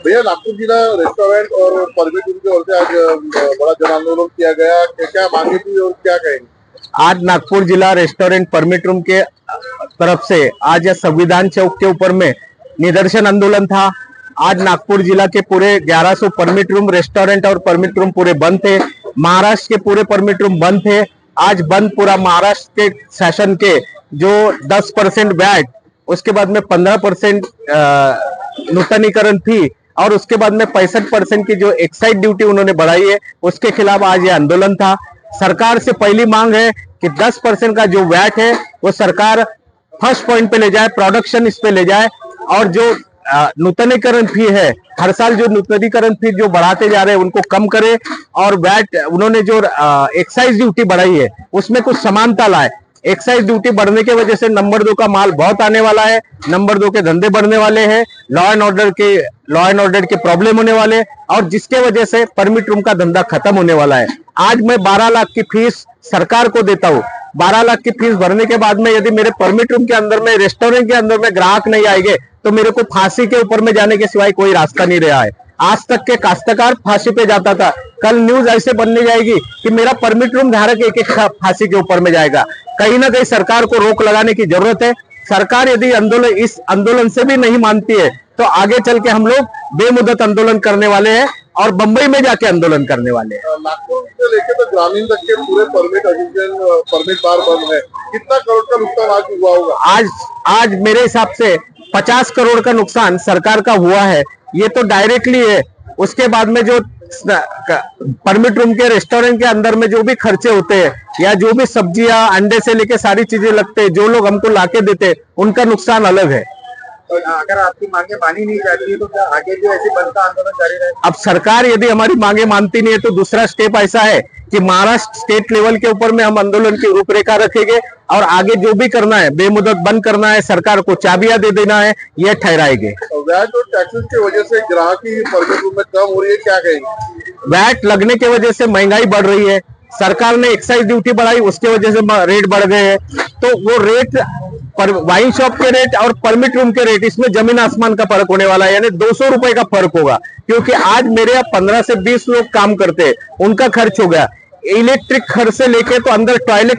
भैया, नागपुर जिला रेस्टोरेंट और परमिट की ओर से आज बड़ा जन आंदोलन किया गया। क्या मांगे थी और क्या कहेंगे? आज नागपुर जिला रेस्टोरेंट परमिट रूम के तरफ से आज संविधान चौक के ऊपर में निदर्शन आंदोलन था। आज नागपुर जिला के पूरे 1100 परमिट रूम रेस्टोरेंट और परमिट रूम पूरे बंद थे। महाराष्ट्र के पूरे परमिट रूम बंद थे। आज बंद पूरा महाराष्ट्र के शासन के जो 10% वैट, उसके बाद में 15% नूतनीकरण फी और उसके बाद में 65% की जो एक्साइज ड्यूटी उन्होंने बढ़ाई है, उसके खिलाफ आज ये आंदोलन था। सरकार से पहली मांग है कि 10% का जो वैट है वो सरकार फर्स्ट पॉइंट पे ले जाए, प्रोडक्शन इस पे ले जाए, और जो नूतनीकरण फी है, हर साल जो नूतनीकरण फी जो बढ़ाते जा रहे हैं उनको कम करे, और वैट उन्होंने जो एक्साइज ड्यूटी बढ़ाई है उसमें कुछ समानता लाए। एक्साइज ड्यूटी बढ़ने के वजह से नंबर 2 का माल बहुत आने वाला है, नंबर 2 के धंधे बढ़ने वाले हैं, लॉ एंड ऑर्डर के प्रॉब्लम होने वाले, और जिसके वजह से परमिट रूम का धंधा खत्म होने वाला है। आज मैं 12 लाख की फीस सरकार को देता हूँ। 12 लाख की फीस भरने के बाद में यदि मेरे परमिट रूम के अंदर में, रेस्टोरेंट के अंदर में ग्राहक नहीं आएंगे तो मेरे को फांसी के ऊपर में जाने के सिवाय कोई रास्ता नहीं रहा है। आज तक के काश्तकार फांसी पे जाता था, कल न्यूज ऐसे बनने जाएगी कि मेरा परमिट रूम धारक एक एक फांसी के ऊपर में जाएगा। कहीं ना कहीं सरकार को रोक लगाने की जरूरत है। सरकार यदि इस आंदोलन से भी नहीं मानती है तो आगे चल के हम लोग बेमुदत आंदोलन करने वाले हैं और बंबई में जाके आंदोलन करने वाले हैं। नागपुर से लेके तो ग्रामीण तक के पूरे परमिट बार बंद है। कितना करोड़ का नुकसान आज हुआ होगा? आज मेरे हिसाब से 50 करोड़ का नुकसान सरकार का हुआ है। ये तो डायरेक्टली है। उसके बाद में जो परमिट रूम के रेस्टोरेंट के अंदर में जो भी खर्चे होते हैं, या जो भी सब्जियां अंडे से लेके सारी चीजें लगते हैं, जो लोग हमको लाके देते हैं, उनका नुकसान अलग है। अगर आपकी मांगे मानी नहीं जाती है तो क्या आगे भी ऐसे बनता आंदोलन जारी रहेगा? अब सरकार यदि हमारी मांगे मानती नहीं है तो दूसरा स्टेप ऐसा है कि महाराष्ट्र स्टेट लेवल के ऊपर में हम आंदोलन की रूपरेखा रखेंगे, और आगे जो भी करना है, बेमुदत बंद करना है, सरकार को चाबियां दे देना है, ये ठहराएंगे। वैट और टैक्सेस की वजह से ग्राहकी परमिट रूम में कम हो रही है, क्या कहेंगे? वैट लगने की वजह से महंगाई बढ़ रही है। सरकार ने एक्साइज ड्यूटी बढ़ाई, उसके वजह से रेट बढ़ गए हैं। तो वो रेट पर वाइन शॉप के रेट और परमिट रूम के रेट, इसमें जमीन आसमान का फर्क होने वाला है। यानी 200 रुपए का फर्क होगा, क्योंकि आज मेरे यहाँ 15 से 20 लोग काम करते हैं, उनका खर्च हो गया। इलेक्ट्रिक खर्च से लेके तो अंदर टॉयलेट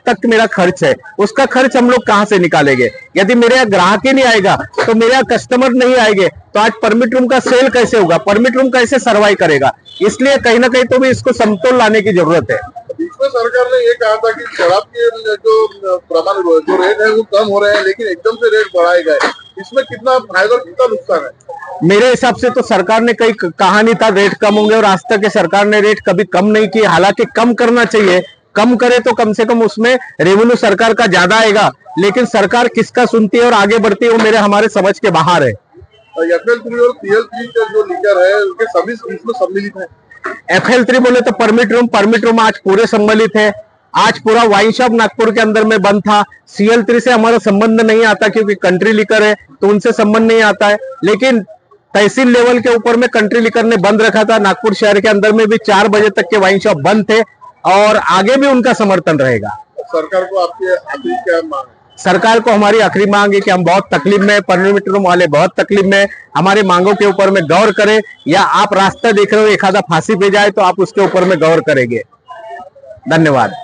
तक मेरा खर्च है, उसका खर्च हम लोग कहां से निकालेंगे? यदि मेरे यहाँ ग्राहक ही नहीं आएगा तो मेरे यहाँ कस्टमर नहीं आएंगे तो आज परमिट रूम का सेल कैसे होगा? परमिट रूम कैसे सर्वाइव करेगा? इसलिए कहीं ना कहीं तो भी इसको समतोल लाने की जरूरत है। इसमें सरकार ने ये कहा था कि शराब के जो प्रमाण जो रेट है वो कम हो रहे हैं, लेकिन एकदम से रेट बढ़ाए गए। इसमें कितना फायदा और कितना नुकसान है? मेरे हिसाब से तो सरकार ने कहीं कहा नहीं था रेट कम होंगे, और आज तक सरकार ने रेट कभी कम नहीं किए। हालांकि कम करना चाहिए, कम करे तो कम से कम उसमें रेवेन्यू सरकार का ज्यादा आएगा, लेकिन सरकार किसका सुनती है और आगे बढ़ती है वो हमारे समझ के बाहर है। FL3 और PL3 का जो लीकर है उनके सभी इसमें सम्मिलित है। FL3 बोले तो परमिट रूम आज पूरे सम्मिलित है। आज पूरा वाइन शॉप नागपुर के अंदर में बंद था। CL3 से हमारा संबंध नहीं आता क्योंकि कंट्री लिकर है, तो उनसे संबंध नहीं आता है। लेकिन तहसील लेवल के ऊपर में कंट्री लिकर ने बंद रखा था। नागपुर शहर के अंदर में भी 4 बजे तक के वाइन शॉप बंद थे, और आगे भी उनका समर्थन रहेगा। सरकार को आपकी आखिरी क्या मांग है? सरकार को हमारी आखिरी मांग है कि हम बहुत तकलीफ में, परमिट रूम वाले बहुत तकलीफ में, हमारे मांगों के ऊपर में गौर करें, या आप रास्ता देख रहे हो एक आधा फांसी पे जाए तो आप उसके ऊपर में गौर करेंगे। धन्यवाद।